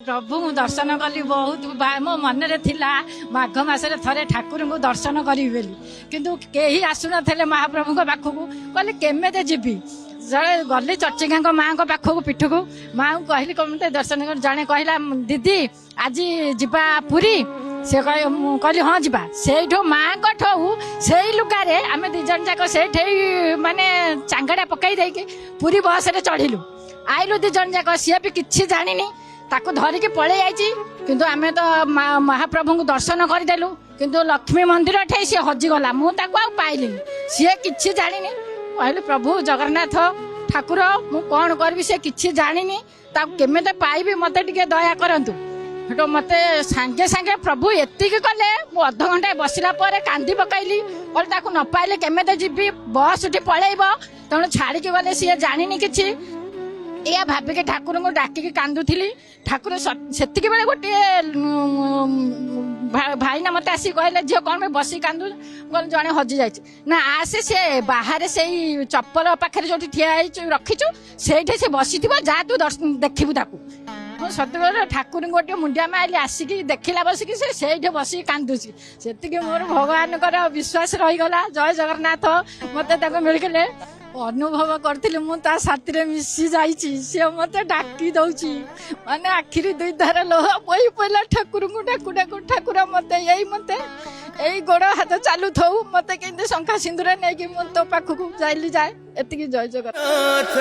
प्रभु मु दर्शन कली बहुत मो मन थिला माघ मासरे थरे ठाकुर को दर्शन करी बेली किंतु केही आसु नथले महाप्रभु को पाखु को कहले केमेते जिबी जड़े गली चर्चिका माँ को पाखक पिठ को माँ को कहली कमते दर्शन कर जड़े कहला दीदी आज जीवा पुरी से कहली हाँ जीवा से माँ ठू से लुगारे आम दिज जाक से माने चांगड़ा पकई देकी पुरी बस रे चढ़िलु आइलु दिज जाक सी भी किसी जानी ताको धरिकी पलि आई किंतु आमे तो महाप्रभु को दर्शन करदेलु किंतु लक्ष्मी मंदिर ठे सी हजिगला मुझे पाइली सी कि जानी कहले प्रभु जगन्नाथ ठाकुर मु कौन करी से कि जानी केमे पाइबी मत दया करतु हेटो मत सांगे सांगे प्रभु एतिक कले मु अध घंटा बसला कांदी पकईली कहले न पाइले केमे जीवी बस टी पलैब तेणु छाड़ी गले सी जानी कि या भाविक ठाकुर को डाकिकी कांदुली ठाकुर से गोटे भाईना मत आसी कहले झील कौन बस कांदु जड़े हजि जाए ना आसे से बाहर से चप्पल पाखे जो ठिया रखीचु से बसी जा तू देखू ताकू सत्य ठाकुर गोटे मुंडिया माइली आसिकी देखला बसिकी से बसिक कांदुची से मोर भगवान विश्वास रहीगला जय जगन्नाथ मत मिलगले अनुभव करी मुझे मिसी सी मत डाकी दौची माने आखिरी दुई धार लोह बही पड़ा ठाकुर को डाकू डाकू ठाकुर मत यही मत यही गोड़ हाथ चालू थो मत के शंखा सिंदूर नहीं तो पाखक जाइली जाए एति जय जगन्नाथ।